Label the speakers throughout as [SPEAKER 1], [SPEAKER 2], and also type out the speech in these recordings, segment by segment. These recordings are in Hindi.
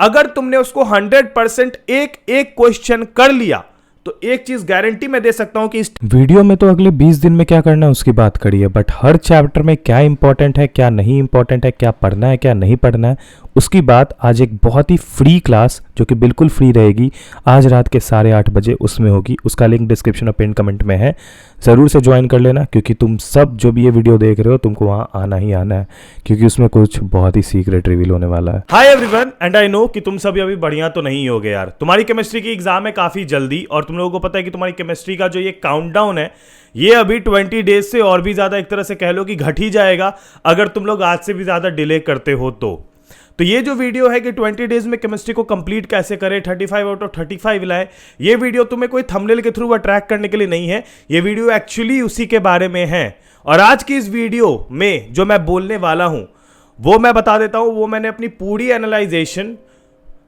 [SPEAKER 1] अगर तुमने उसको 100% एक एक क्वेश्चन कर लिया तो एक चीज गारंटी मैं दे सकता हूं कि इस
[SPEAKER 2] वीडियो में तो अगले 20 दिन में क्या करना है उसकी बात करी है, बट हर चैप्टर में क्या इंपॉर्टेंट है, क्या नहीं इंपॉर्टेंट है, क्या पढ़ना है, क्या नहीं पढ़ना है, उसकी बात आज एक बहुत ही फ्री क्लास जो कि बिल्कुल फ्री रहेगी, आज रात के 8:30 बजे उसमें होगी। उसका लिंक डिस्क्रिप्शन और पिन कमेंट में है, ज़रूर से ज्वाइन कर लेना, क्योंकि तुम सब जो भी ये वीडियो देख रहे हो तुमको वहाँ आना ही आना है, क्योंकि उसमें कुछ बहुत ही सीक्रेट रिवील होने वाला है।
[SPEAKER 1] Hi everyone and I know कि तुम सभी अभी बढ़िया तो नहीं होगे यार। तुम्हारी केमिस्ट्री की एग्जाम है काफी जल्दी और तुम लोगों को पता है कि तुम्हारी केमिस्ट्री का जो ये काउंटडाउन है ये अभी 20 डेज से और भी ज्यादा एक तरह से कह लो कि घट ही जाएगा अगर तुम लोग आज से भी ज्यादा डिले करते हो तो ये जो वीडियो है कि 20 डेज में केमिस्ट्री को कंप्लीट कैसे करें, 35 आउट ऑफ 35 लाए, ये वीडियो तुम्हें कोई थंबनेल के थ्रू अट्रैक्ट करने के लिए नहीं है। ये वीडियो एक्चुअली उसी के बारे में है और आज की इस वीडियो में जो मैं बोलने वाला हूं वो मैं बता देता हूं। वो मैंने अपनी पूरी एनालाइजेशन,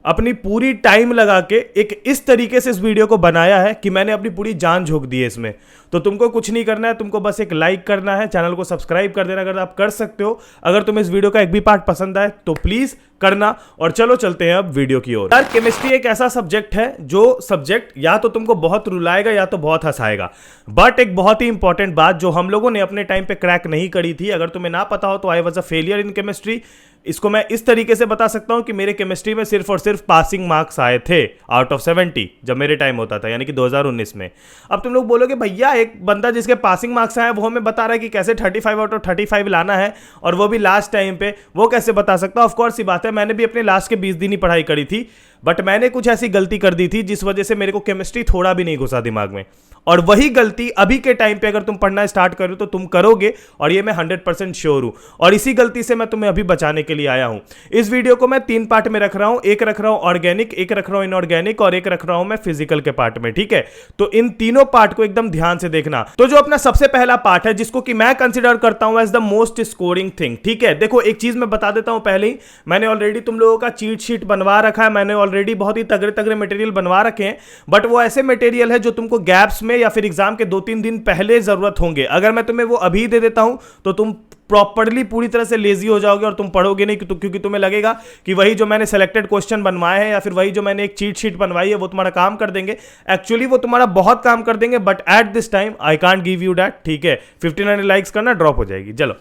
[SPEAKER 1] अपनी पूरी टाइम लगा के एक इस तरीके से इस वीडियो को बनाया है कि मैंने अपनी पूरी जान झोंक दी है इसमें। तो तुमको कुछ नहीं करना है, तुमको बस एक लाइक करना है, चैनल को सब्सक्राइब कर देना अगर आप कर सकते हो। अगर तुम्हें इस वीडियो का एक भी पार्ट पसंद आए तो प्लीज करना। और चलो चलते हैं अब वीडियो की ओर। यार केमिस्ट्री एक ऐसा सब्जेक्ट है जो सब्जेक्ट या तो तुमको बहुत रुलाएगा या तो बहुत हंसाएगा, बट एक बहुत ही इंपॉर्टेंट बात जो हम लोगों ने अपने टाइम पे क्रैक नहीं करी थी, अगर तुम्हें ना पता हो तो I was a failure in chemistry. इसको मैं इस तरीके से बता सकता हूं कि मेरे केमिस्ट्री में सिर्फ और सिर्फ पासिंग मार्क्स आए थे आउट ऑफ 70 जब मेरे टाइम होता था, यानी कि 2019 में। अब तुम लोग बोलोगे भैया एक बंदा जिसके पासिंग मार्क्स आए वो हमें बता रहा है कि कैसे 35 आउट ऑफ 35 लाना है और वो भी लास्ट टाइम पे, वो कैसे बता सकता? ऑफ कोर्स सी बात है, मैंने भी अपने लास्ट के 20 दिन ही पढ़ाई करी थी, बट मैंने कुछ ऐसी गलती कर दी थी जिस वजह से मेरे को केमिस्ट्री थोड़ा भी नहीं घुसा दिमाग में। और वही गलती अभी के टाइम पे अगर तुम पढ़ना स्टार्ट करो तो तुम करोगे और ये मैं 100% श्योर हूं। और इसी गलती से मैं तुम्हें अभी बचाने के लिए आया हूं। इस वीडियो को मैं 3 पार्ट में रख रहा हूं, एक रख रहा हूं ऑर्गेनिक, एक रख रहा हूं इनऑर्गेनिक और एक रख रहा हूं मैं फिजिकल के पार्ट में, ठीक है? तो इन तीनों पार्ट को एकदम ध्यान से देखना। तो जो अपना सबसे पहला पार्ट है जिसको कि मैं कंसिडर करता हूं as the most scoring thing, ठीक है? देखो एक चीज मैं बता देता हूं पहले ही, मैंने ऑलरेडी तुम लोगों का चीट शीट बनवा रखा है, मैंने ऑलरेडी बहुत ही तगड़े तगड़े मटेरियल बनवा रखे हैं, बट वो ऐसे मटेरियल है जो तुमको गैप्स में या फिर एग्जाम के 2-3 दिन पहले जरूरत होंगे। अगर मैं तुम्हें वो अभी दे देता हूं तो तुम प्रॉपर्ली पूरी तरह से लेजी हो जाओगे और तुम पढ़ोगे नहीं, क्योंकि तुम्हें लगेगा कि वही जो मैंने सेलेक्टेड क्वेश्चन बनवाए हैं या फिर वही जो मैंने एक चीट शीट बनवाई है वो तुम्हारा काम कर देंगे। एक्चुअली वो तुम्हारा बहुत काम कर देंगे, but at this time I can't give you that, ठीक है? 59 लाइक्स करना, ड्रॉप हो जाएगी। चलो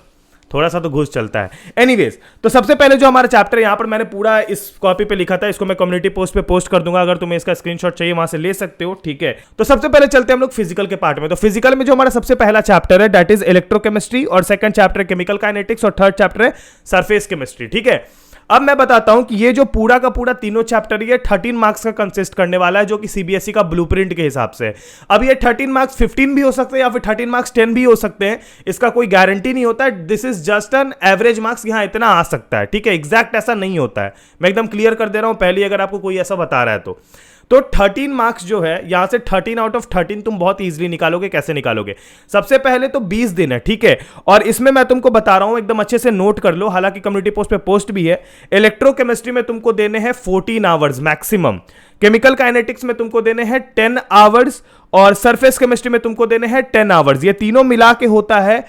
[SPEAKER 1] थोड़ा सा तो घुस चलता है। एनीवेज, तो सबसे पहले जो हमारा चैप्टर यहां पर मैंने पूरा इस कॉपी पे लिखा था, इसको मैं कम्युनिटी पोस्ट पे पोस्ट कर दूंगा, अगर तुम्हें इसका स्क्रीनशॉट चाहिए वहां से ले सकते हो, ठीक है? तो सबसे पहले चलते हैं हम लोग फिजिकल के पार्ट में। तो फिजिकल में जो हमारा सबसे पहला चैप्टर है दैट इज इलेक्ट्रोकेमिस्ट्री और सेकंड चैप्टर है केमिकल काइनेटिक्स और थर्ड चैप्टर है सरफेस केमिस्ट्री, ठीक है? अब मैं बताता हूं कि ये जो पूरा का पूरा तीनों चैप्टर ये 13 मार्क्स का कंसिस्ट करने वाला है, जो कि सीबीएसई का ब्लूप्रिंट के हिसाब से। अब ये 13 मार्क्स 15 भी हो सकते हैं या फिर 13 मार्क्स 10 भी हो सकते हैं, इसका कोई गारंटी नहीं होता है। This is just an average marks, यहां इतना आ सकता है, ठीक है? एग्जैक्ट ऐसा नहीं होता है, मैं एकदम क्लियर कर दे रहा हूं पहले, अगर आपको कोई ऐसा बता रहा है तो 13 मार्क्स जो है यहां से 13 आउट ऑफ 13 तुम बहुत इजीली निकालोगे। कैसे निकालोगे? सबसे पहले तो 20 दिन है, ठीक है? और इसमें मैं तुमको बता रहा हूं, एकदम अच्छे से नोट कर लो, हालांकि कम्युनिटी पोस्ट पे पोस्ट भी है। इलेक्ट्रोकेमिस्ट्री में तुमको देने हैं 14 आवर्स मैक्सिमम, केमिकल काइनेटिक्स में तुमको देने हैं 10 आवर्स और सरफेस केमिस्ट्री में तुमको देने हैं 10 आवर्स। ये तीनों मिला के होता है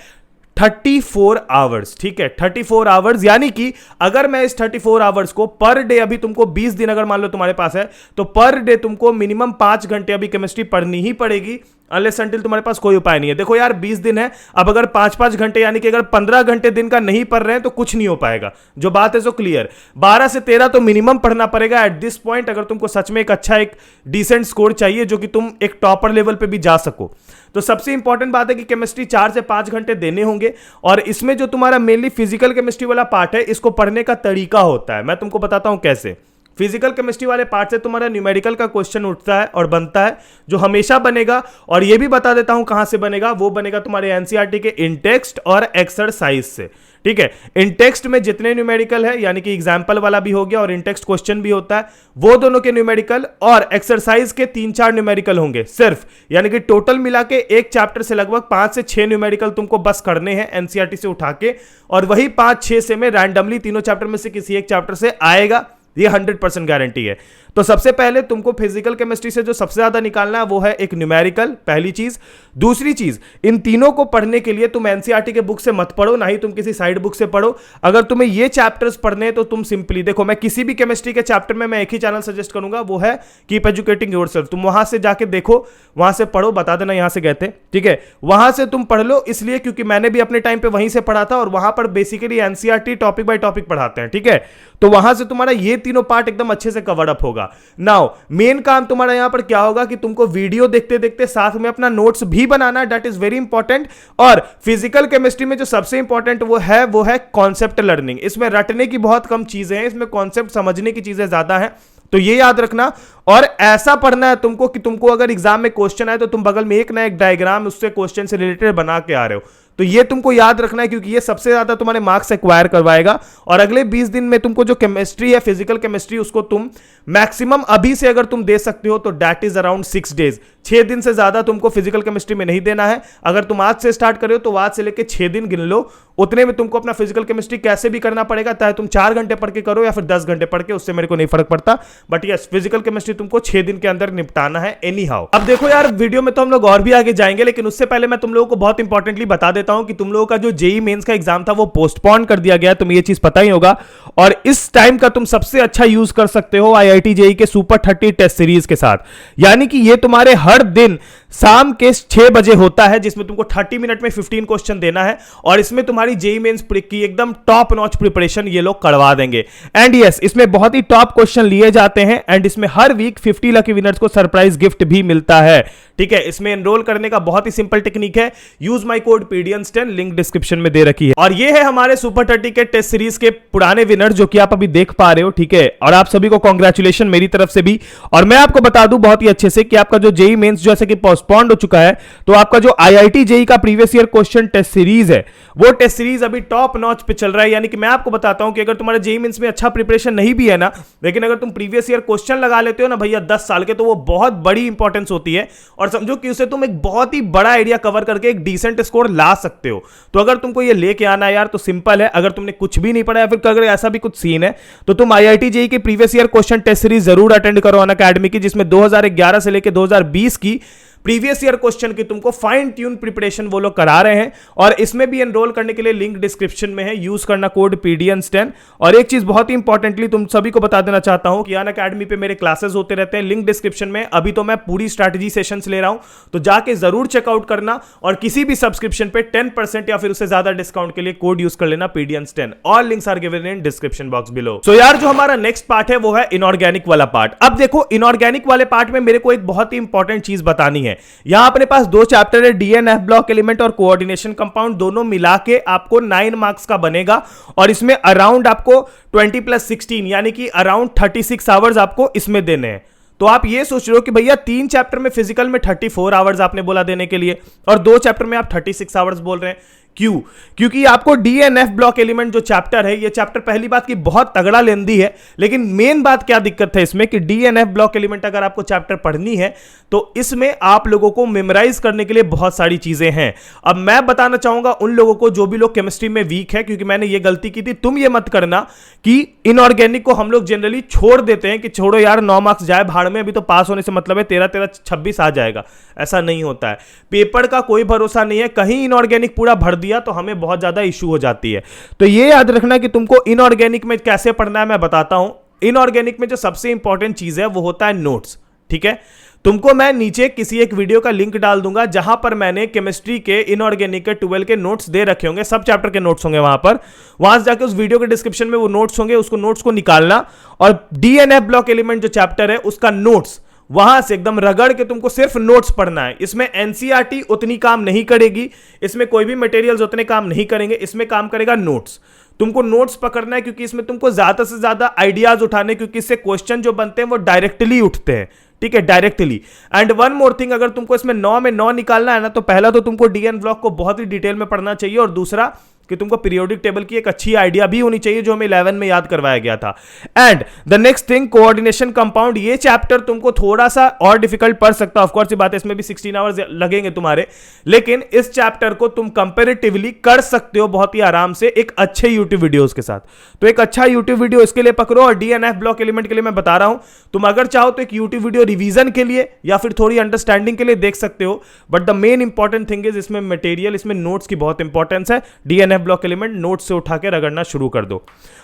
[SPEAKER 1] 34 आवर्स, ठीक है? 34 आवर्स, यानी कि अगर मैं इस 34 आवर्स को पर डे, अभी तुमको 20 दिन अगर मान लो तुम्हारे पास है तो पर डे तुमको मिनिमम 5 घंटे अभी केमिस्ट्री पढ़नी ही पड़ेगी, अनलेस अनटिल तुम्हारे पास कोई उपाय नहीं है। देखो यार 20 दिन है, अब अगर 5-5 घंटे यानी कि अगर 15 घंटे दिन का नहीं पढ़ रहे हैं तो कुछ नहीं हो पाएगा, जो बात है सो क्लियर। 12 से 13 तो मिनिमम पढ़ना पड़ेगा एट दिस पॉइंट, अगर तुमको सच में एक अच्छा एक डिसेंट स्कोर चाहिए जो कि तुम एक टॉपर लेवल पे भी जा सको। तो सबसे इंपॉर्टेंट बात है कि केमिस्ट्री 4 से 5 घंटे देने होंगे और इसमें जो तुम्हारा मेनली फिजिकल केमिस्ट्री वाला पार्ट है, इसको पढ़ने का तरीका होता है, मैं तुमको बताता हूं कैसे। फिजिकल केमिस्ट्री वाले पार्ट से तुम्हारा न्यूमेरिकल का क्वेश्चन उठता है और बनता है, जो हमेशा बनेगा, और ये भी बता देता हूं कहां से बनेगा। वो बनेगा तुम्हारे एनसीईआरटी के इन टेक्स्ट और एक्सरसाइज से, ठीक है? इन टेक्स्ट में जितने न्यूमेरिकल है, यानी कि एग्जाम्पल वाला भी हो गया और इन टेक्स्ट क्वेश्चन भी होता है, वो दोनों के न्यूमेरिकल और एक्सरसाइज के 3-4 न्यूमेरिकल होंगे सिर्फ, यानी कि टोटल मिला के एक चैप्टर से लगभग 5 से 6 न्यूमेरिकल तुमको बस करने हैं एनसीईआरटी से उठा के, और वही 5-6 से में रैंडमली तीनों चैप्टर में से किसी एक चैप्टर से आएगा ये 100% गारंटी है। तो सबसे पहले तुमको फिजिकल केमिस्ट्री से जो सबसे ज्यादा निकालना है वो है एक न्यूमेरिकल, पहली चीज। दूसरी चीज, इन तीनों को पढ़ने के लिए तुम एनसीईआरटी के बुक से मत पढ़ो, ना ही तुम किसी साइड बुक से पढ़ो। अगर तुम्हें ये चैप्टर्स पढ़ने हैं तो तुम सिंपली देखो, मैं किसी भी केमिस्ट्री के चैप्टर में मैं एक ही चैनल सजेस्ट करूंगा, वो है कीप एजुकेटिंग योरसेल्फ। तुम वहां से जाके देखो, वहां से पढ़ो, बता देना यहां से गए थे, ठीक है, वहां से तुम पढ़ लो। इसलिए क्योंकि मैंने भी अपने टाइम पे वहीं से पढ़ा था और वहां पर basically NCERT topic by topic पढ़ाते हैं, ठीक है। तो वहां से तुम्हारा ये तीनों पार्ट एकदम अच्छे से कवर अप होगा। नाउ मेन काम तुम्हारा यहां पर क्या होगा कि तुमको वीडियो देखते देखते साथ में अपना नोट्स भी बनाना, दैट इज वेरी इंपॉर्टेंट। और फिजिकल केमिस्ट्री में जो सबसे इंपॉर्टेंट वो है कॉन्सेप्ट लर्निंग। इसमें रटने की बहुत कम चीजें हैं, इसमें कॉन्सेप्ट समझने की चीजें ज्यादा हैं, तो ये याद रखना। और ऐसा पढ़ना है तुमको कि तुमको अगर एग्जाम में क्वेश्चन आए तो तुम बगल में एक ना एक डायग्राम उससे क्वेश्चन से रिलेटेड बना के आ रहे हो। तो ये तुमको याद रखना है, क्योंकि ये सबसे ज्यादा तुम्हारे मार्क्स एक्वायर करवाएगा। और अगले 20 दिन में तुमको जो केमिस्ट्री है, फिजिकल केमिस्ट्री, उसको तुम मैक्सिमम अभी से अगर तुम दे सकते हो तो दैट इज अराउंड 6 डेज। 6 दिन से ज्यादा तुमको फिजिकल केमिस्ट्री में नहीं देना है। अगर तुम आज से स्टार्ट करो तो आज से लेके 6 दिन गिन लो, उतने में तुमको अपना फिजिकल केमिस्ट्री कैसे भी करना पड़ेगा, चाहे तुम 4 घंटे पढ़ के करो या फिर 10 घंटे पढ़ के, उससे मेरे को नहीं फर्क पड़ता। बट यस, फिजिकल केमिस्ट्री तुमको 6 दिन के अंदर निपटाना है एनी हाउ। अब देखो यार, वीडियो में तो हम लोग और भी आगे जाएंगे, लेकिन उससे पहले मैं तुम लोगों को बहुत इंपॉर्टेंटली बता देता हूं कि तुम लोगों का जो जेईई मेंस का एग्जाम था वो पोस्टपोन कर दिया गया है। तुम्हें ये चीज पता ही होगा। और इस टाइम का तुम सबसे अच्छा यूज कर सकते हो आईआईटी जेईई के सुपर 30 टेस्ट सीरीज के साथ। यानी कि ये तुम्हारे हर दिन शाम के 6 बजे होता है, जिसमें तुमको 30 मिनट में 15 क्वेश्चन देना है। और इसमें तुम्हारी जेईई मेंस की एकदम टॉप नॉच प्रिपरेशन ये लोग करवा देंगे। एंड यस, इसमें बहुत ही टॉप क्वेश्चन लिए जाते हैं। एंड इसमें हर वीक 50 लकी विनर्स को सरप्राइज गिफ्ट भी मिलता है, ठीक है। इसमें एनरोल करने का बहुत ही सिंपल टेक्निक है, use my code PDN10, link description में दे रखी है। और ये है हमारे सुपर 30 के टेस्ट सीरीज के पुराने विनर, जो कि आप अभी देख पा रहे हो, ठीक है। और आप सभी को कांग्रेचुलेशन मेरी तरफ से भी। और मैं आपको बता दूं बहुत ही अच्छे से कि आपका जो जेईई मेंस जैसे कि पोस्टपोन्ड हो चुका है, तो आपका जो आईआईटी जेईई का previous year question test series है, वो टेस्ट सीरीज अभी टॉप नॉच पे चल रहा है। यानी कि मैं आपको बताता हूं कि अगर तुम्हारे जेईई मेंस में अच्छा प्रिपरेशन नहीं भी है ना, लेकिन अगर तुम प्रीवियस ईयर क्वेश्चन लगा लेते हो ना भैया 10 साल के, तो वो बहुत बड़ी इंपॉर्टेंस होती है। और समझो कि उसे तुम एक बहुत ही बड़ा एरिया कवर करके एक डिसेंट स्कोर ला सकते हो। तो अगर तुमको ये लेके आना है यार, तो सिंपल है। अगर तुमने कुछ भी नहीं पढ़ा या फिर अगर ऐसा भी कुछ सीन है, तो तुम आईआईटी जेईई के previous year question test series जरूर अटेंड करो अनअकैडमी की, जिसमें 2011 से लेकर 2020 की प्रीवियस ईयर क्वेश्चन की तुमको फाइन ट्यून प्रिपरेशन वो लोग करा रहे हैं। और इसमें भी एनरोल करने के लिए लिंक डिस्क्रिप्शन में है, यूज करना कोड PDN10। और एक चीज बहुत ही इंपॉर्टेंटली तुम सभी को बता देना चाहता हूं कि अनअकैडमी पे मेरे क्लासेस होते रहते हैं, लिंक डिस्क्रिप्शन में। अभी तो मैं पूरी स्ट्रैटेजी सेशंस ले रहा हूं, तो जाके जरूर चेकआउट करना। और किसी भी सब्सक्रिप्शन पे 10% या फिर उससे ज्यादा डिस्काउंट के लिए कोड यूज कर लेना PDN10। All links are given in description box below. So यार, जो हमारा नेक्स्ट पार्ट है वो है इनऑर्गेनिक वाला पार्ट। अब देखो, इनऑर्गेनिक वाले पार्ट में मेरे को एक बहुत ही इंपॉर्टेंट चीज बतानी है। यहां अपने पास 2 चैप्टर है, DNF ब्लॉक एलिमेंट और कोऑर्डिनेशन कंपाउंड। दोनों मिला के आपको 9 मार्क्स का बनेगा। और इसमें अराउंड आपको 20 + 16 यानी कि अराउंड 36 आवर्स आपको इसमें देने हैं। तो आप ये सोच रहे हो कि भैया 3 चैप्टर में फिजिकल में 34 आवर्स आपने बोला देने के लिए, और 2 चैप्टर में आप 36 आवर्स बोल रहे हैं। क्यों? क्योंकि आपको DNF ब्लॉक एलिमेंट जो चैप्टर है, ये चैप्टर पहली बात की बहुत तगड़ा लेंदी है। लेकिन मेन बात क्या दिक्कत है इसमें कि DNF ब्लॉक एलिमेंट अगर आपको चैप्टर पढ़नी है तो इसमें आप लोगों को मेमोराइज करने के लिए बहुत सारी चीजें हैं। अब मैं बताना चाहूंगा उन लोगों को जो भी लोग केमिस्ट्री में वीक है, क्योंकि मैंने ये गलती की थी। तुम ये मत करना कि इनऑर्गेनिक को हम लोग जनरली छोड़ देते हैं कि छोड़ो यार 9 मार्क्स जाए भाड़ में, अभी तो पास होने से मतलब है 13 26 आ जाएगा। ऐसा नहीं होता है, पेपर का कोई भरोसा नहीं है। कहीं इनऑर्गेनिक पूरा भर दिया तो हमें बहुत ज्यादा इशू हो जाती है। तो ये याद रखना कि तुमको इनऑर्गेनिक में कैसे पढ़ना है मैं बताता हूं। इनऑर्गेनिक में जो सबसे इंपॉर्टेंट चीज है वो होता है नोट्स, ठीक है। तुमको मैं नीचे किसी एक वीडियो का लिंक डाल दूंगा जहां पर मैंने केमिस्ट्री के इनऑर्गेनिक के 12 के नोट्स दे रखे होंगे, सब चैप्टर के नोट्स होंगे वहां से जाके उस वीडियो के डिस्क्रिप्शन में वो नोट्स होंगे, उसको नोट्स को निकालना। और DNF ब्लॉक एलिमेंट जो चैप्टर है उसका नोट्स वहां से एकदम रगड़ के तुमको सिर्फ नोट्स पढ़ना है। इसमें एनसीईआरटी उतनी काम नहीं करेगी, इसमें कोई भी मटेरियल्स उतने काम नहीं करेंगे, इसमें काम करेगा नोट्स। तुमको नोट्स पकड़ना है, क्योंकि इसमें तुमको ज्यादा से ज्यादा आइडियाज उठाने, क्योंकि इससे क्वेश्चन जो बनते हैं वो डायरेक्टली उठते हैं, ठीक है, directly. And one more thing, अगर तुमको इसमें 9 में 9 निकालना है ना, तो पहला तो तुमको DN ब्लॉक को बहुत ही डिटेल में पढ़ना चाहिए, और दूसरा कि तुमको पीरियोडिक टेबल की एक अच्छी आइडिया भी होनी चाहिए, जो हमें 11 में याद करवाया गया था। And the next thing, coordination compound, ये चैप्टर तुमको थोड़ा सा और डिफिकल्ट पड़ सकता है, ऑफ कोर्स ये बात है, इसमें भी 16 आवर्स लगेंगे तुम्हारे, लेकिन इस चैप्टर को तुम कंपैरेटिवली कर सकते हो बहुत ही आराम से एक अच्छे यूट्यूब वीडियोस के साथ। तो एक अच्छा यूट्यूब वीडियो इसके लिए पकड़ो, और डीएनएफ ब्लॉक एलिमेंट के लिए मैं बता रहा हूं, तुम अगर चाहो तो एक यूट्यूब वीडियो रिवीजन के लिए या फिर थोड़ी अंडरस्टैंडिंग के लिए देख सकते हो, but the main important thing is इसमें मटेरियल, इसमें नोट्स की बहुत इंपॉर्टेंस है। डीएनएफ ब्लॉक एलिमेंट नोट्स से उठा के रगड़ना शुरू कर दो।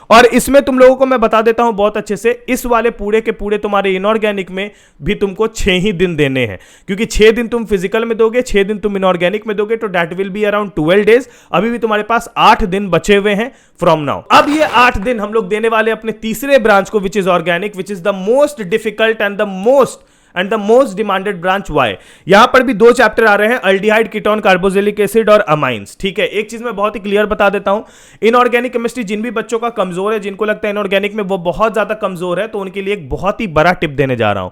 [SPEAKER 1] और इसमें तुम लोगों को मैं बता देता हूं बहुत अच्छे से, इस वाले पूरे के पूरे तुम्हारे इनऑर्गेनिक में भी तुमको 6 ही दिन देने हैं, क्योंकि 6 दिन तुम फिजिकल में दोगे, 6 दिन तुम इनऑर्गेनिक में दोगे, तो that will be around 12 days. अभी भी तुम्हारे पास 8 दिन बचे हुए हैं फ्रॉम नाउ। अब ये 8 दिन हम लोग देने वाले अपने तीसरे ब्रांच को, which is organic, which is the most difficult and the most demanded branch. Why? यहां पर भी 2 चैप्टर आ रहे हैं, अल्डिहाइड, कीटोन, कार्बोक्सिलिक एसिड और अमाइंस। ठीक है, एक चीज मैं बहुत ही क्लियर बता देता हूं, इनऑर्गेनिक केमिस्ट्री जिन भी बच्चों का कमजोर है, जिनको लगता है इनऑर्गेनिक में वो बहुत ज्यादा कमजोर है, तो उनके लिए एक बहुत ही बड़ा टिप देने जा रहा हूं।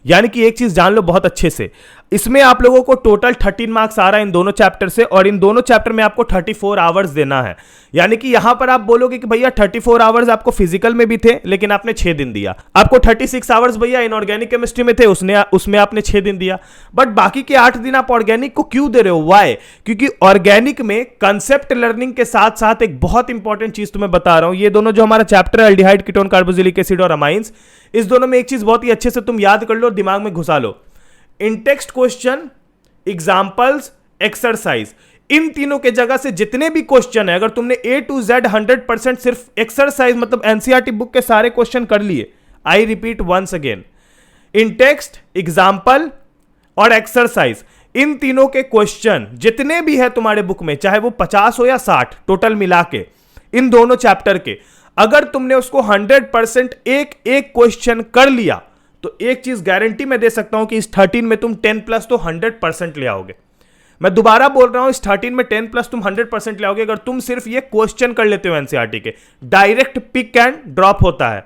[SPEAKER 1] यानी कि एक चीज जान लो बहुत अच्छे से, इसमें आप लोगों को टोटल 13 मार्क्स आ रहा है इन दोनों चैप्टर से, और इन दोनों चैप्टर में आपको 34 आवर्स देना है। यानी कि यहां पर आप बोलोगे कि भैया 34 आवर्स आपको फिजिकल में भी थे, लेकिन आपने 6 दिन दिया। आपको 36 आवर्स भैया इनऑर्गेनिक केमिस्ट्री में थे, उसमें आपने 6 दिन दिया, बट बाकी के 8 दिन आप ऑर्गेनिक को क्यों दे रहे हो? वाई? क्योंकि ऑर्गेनिक में कंसेप्ट लर्निंग के साथ साथ एक बहुत इंपॉर्टेंट चीज तुम्हें बता रहा हूं, ये दोनों जो हमारा चैप्टर है, अल्डिहाइड, कीटोन, कार्बोक्सिलिक एसिड और अमाइंस, इस दोनों में एक चीज बहुत ही अच्छे से तुम याद कर लो, दिमाग में घुसा लो, इन टेक्स्ट क्वेश्चन, एग्जाम्पल्स, एक्सरसाइज, इन तीनों के जगह से जितने भी क्वेश्चन है, अगर तुमने A to Z 100% सिर्फ एक्सरसाइज मतलब एनसीईआरटी बुक के सारे क्वेश्चन कर लिए, I repeat once again, in text, example और एक्सरसाइज, इन तीनों के क्वेश्चन जितने भी है तुम्हारे बुक में, चाहे वो 50 हो या 60 टोटल मिला के, इन दोनों चैप्टर के, अगर तुमने उसको 100% एक एक क्वेश्चन कर लिया, तो एक चीज गारंटी मैं दे सकता हूं कि इस 13 में तुम 10 प्लस तो 100% ले आओगे। मैं दोबारा बोल रहा हूं, इस 13 में 10 प्लस तुम 100% ले आओगे, अगर तुम सिर्फ ये क्वेश्चन कर लेते हो एनसीईआरटी के। डायरेक्ट पिक एंड ड्रॉप होता है,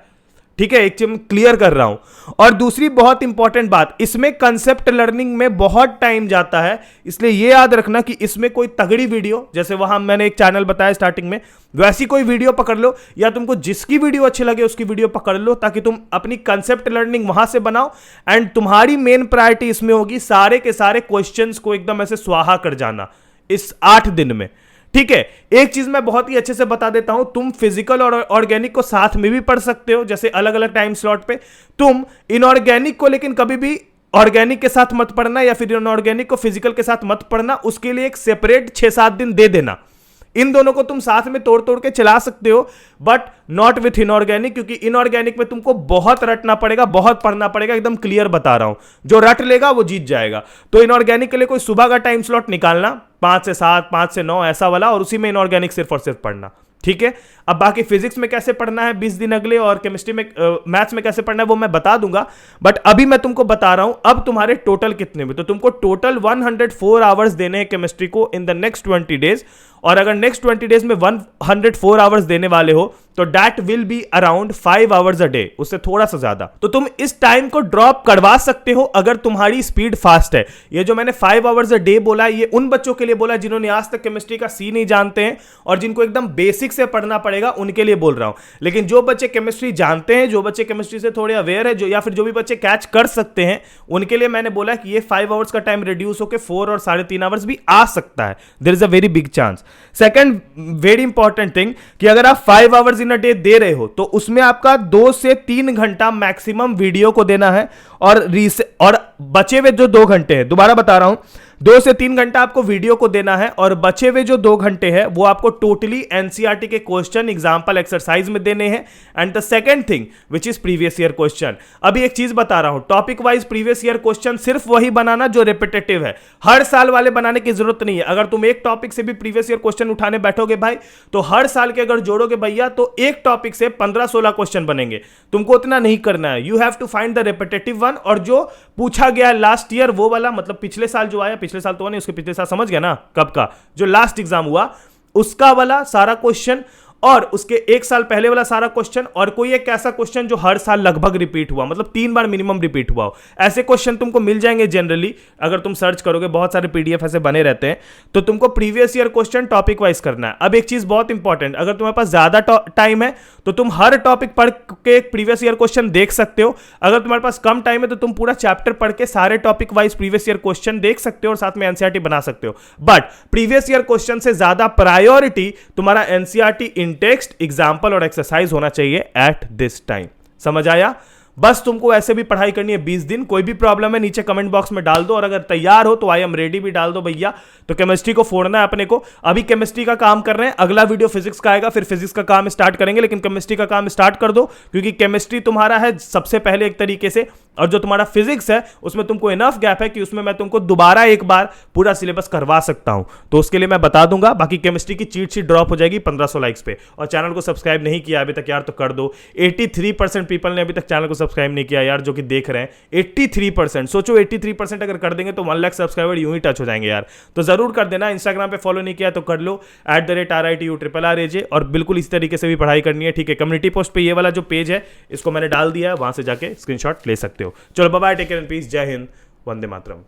[SPEAKER 1] ठीक है, एक चीज क्लियर कर रहा हूं। और दूसरी बहुत इंपॉर्टेंट बात, इसमें कंसेप्ट लर्निंग में बहुत टाइम जाता है, इसलिए ये याद रखना कि इसमें कोई तगड़ी वीडियो, जैसे वहां मैंने एक चैनल बताया स्टार्टिंग में, वैसी कोई वीडियो पकड़ लो, या तुमको जिसकी वीडियो अच्छी लगे उसकी वीडियो पकड़ लो, ताकि तुम अपनी कंसेप्ट लर्निंग वहां से बनाओ। एंड तुम्हारी मेन प्रायोरिटी इसमें होगी सारे के सारे क्वेश्चंस को एकदम ऐसे स्वाहा कर जाना इस 8 दिन में। ठीक है, एक चीज मैं बहुत ही अच्छे से बता देता हूं, तुम फिजिकल और ऑर्गेनिक को साथ में भी पढ़ सकते हो, जैसे अलग अलग टाइम स्लॉट पे। तुम इनऑर्गेनिक को लेकिन कभी भी ऑर्गेनिक के साथ मत पढ़ना, या फिर इनऑर्गेनिक को फिजिकल के साथ मत पढ़ना, उसके लिए एक सेपरेट 6-7 दिन दे देना। इन दोनों को तुम साथ में तोड़ तोड़ के चला सकते हो, बट नॉट विथ इनऑर्गेनिक, क्योंकि इनऑर्गेनिक में तुमको बहुत रटना पड़ेगा, बहुत पढ़ना पड़ेगा, एकदम क्लियर बता रहा हूं, जो रट लेगा वो जीत जाएगा। तो इनऑर्गेनिक के लिए कोई सुबह का टाइम स्लॉट निकालना, 5 से 7, 5 से 9 ऐसा वाला, और उसी में इनऑर्गेनिक सिर्फ और सिर्फ पढ़ना। ठीक है, अब बाकी फिजिक्स में कैसे पढ़ना है 20 दिन अगले, और केमिस्ट्री में मैथ्स में कैसे पढ़ना है वो मैं बता दूंगा, बट अभी मैं तुमको बता रहा हूं अब तुम्हारे टोटल कितने में। तो तुमको टोटल 104 आवर्स देने हैं केमिस्ट्री को इन द नेक्स्ट 20 डेज, और अगर नेक्स्ट 20 डेज में 104 आवर्स देने वाले हो तो that will be around 5 hours a day, उससे थोड़ा सा ज्यादा। तो तुम इस टाइम को ड्रॉप करवा सकते हो अगर तुम्हारी स्पीड फास्ट है। ये जो मैंने 5 आवर्स अ डे बोला, ये उन बच्चों के लिए बोला जिन्होंने आज तक केमिस्ट्री का सी नहीं जानते हैं और जिनको एकदम बेसिक से पढ़ना पड़ेगा, उनके लिए बोल रहा हूं। लेकिन जो बच्चे केमिस्ट्री जानते हैं, जो बच्चे केमिस्ट्री से थोड़े अवेयर है, जो या फिर जो भी बच्चे कैच कर सकते हैं, उनके लिए मैंने बोला कि ये 5 आवर्स का टाइम रिड्यूस होकर 4 और 3.5 आवर्स भी आ सकता है। There is a very big chance. Second very important thing कि अगर आप 5 hours in a day they रहे हो तो उसमें आपका 2 से 3 घंटा मैक्सिमम वीडियो को देना है, और बचे हुए जो 2 घंटे हैं, दोबारा बता रहा हूं, 2 से 3 घंटा आपको वीडियो को देना है, और बचे हुए जो 2 घंटे हैं वो आपको टोटली एनसीईआरटी के क्वेश्चन, एग्जांपल, एक्सरसाइज में देने हैं। And the second thing which is previous year question. अभी एक चीज बता रहा हूं, topic wise previous year question सिर्फ वही बनाना जो रिपीटेटिव है, हर साल वाले बनाने की जरूरत नहीं है। अगर तुम एक टॉपिक से भी प्रीवियस ईयर क्वेश्चन उठाने बैठोगे भाई, तो हर साल के अगर जोड़ोगे भैया तो एक टॉपिक से 15-16 क्वेश्चन बनेंगे। तुमको उतना नहीं करना है, you have to find the repetitive one, और जो पूछा गया लास्ट ईयर वो वाला, मतलब पिछले साल जो आया, पिछले साल तो नहीं, उसके पिछले साल समझ गया ना कब का, जो लास्ट एग्जाम हुआ उसका वाला सारा क्वेश्चन, और उसके एक साल पहले वाला सारा क्वेश्चन, और कोई एक ऐसा क्वेश्चन जो हर साल लगभग रिपीट हुआ, मतलब 3 बार मिनिमम रिपीट हुआ हो, ऐसे क्वेश्चन तुमको मिल जाएंगे जनरली। अगर तुम सर्च करोगे बहुत सारे पीडीएफ ऐसे बने रहते हैं, तो तुमको previous year question topic wise करना है। अब एक चीज बहुत इंपॉर्टेंट, अगर तुम्हारे पास ज्यादा टाइम है तो तुम हर टॉपिक पढ़ के प्रीवियस ईयर क्वेश्चन देख सकते हो। अगर तुम्हारे पास कम टाइम है तो तुम पूरा चैप्टर पढ़ के सारे topic wise previous year question देख सकते हो और साथ में एनसीईआरटी बना सकते हो। बट प्रीवियस ईयर क्वेश्चन से ज्यादा प्रायोरिटी तुम्हारा एनसीईआरटी इन टेक्स्ट, एग्जाम्पल और एक्सरसाइज होना चाहिए एट दिस टाइम। समझ आया? बस तुमको ऐसे भी पढ़ाई करनी है 20 दिन। कोई भी प्रॉब्लम है नीचे कमेंट बॉक्स में डाल दो, और अगर तैयार हो तो आई एम रेडी भी डाल दो भैया। तो केमिस्ट्री को फोड़ना है अपने को। अभी केमिस्ट्री का काम कर रहे हैं, अगला वीडियो फिजिक्स का आएगा, फिर फिजिक्स का काम स्टार्ट करेंगे, लेकिन केमिस्ट्री का काम स्टार्ट कर दो, क्योंकि केमिस्ट्री तुम्हारा है सबसे पहले एक तरीके से, और जो तुम्हारा फिजिक्स है उसमें तुमको इनफ गैप है कि उसमें मैं तुमको दोबारा एक बार पूरा सिलेबस करवा सकता हूं। तो उसके लिए मैं बता दूंगा। बाकी केमिस्ट्री की चीट शीट ड्रॉप हो जाएगी 1500 लाइक्स पे। और चैनल को सब्सक्राइब नहीं किया अभी तक यार तो कर दो। 83% पीपल ने अभी तक चैनल को सब्सक्राइब नहीं किया यार, जो कि देख रहे हैं 83%। सोचो 83% अगर कर देंगे तो 1 लाख सब्सक्राइबर यूं ही टच हो जाएंगे यार। तो जरूर कर देना। इंस्टाग्राम पे फॉलो नहीं किया तो कर लो, @RITU और बिल्कुल इस तरीके से भी पढ़ाई करनी है, ठीक है। कम्युनिटी पोस्ट पे ये वाला जो पेज है इसको मैंने डाल दिया है, वहां से जाके स्क्रीनशॉट ले सकते हो। चलो bye bye, take care and peace, जय हिंद, वंदे मातरम।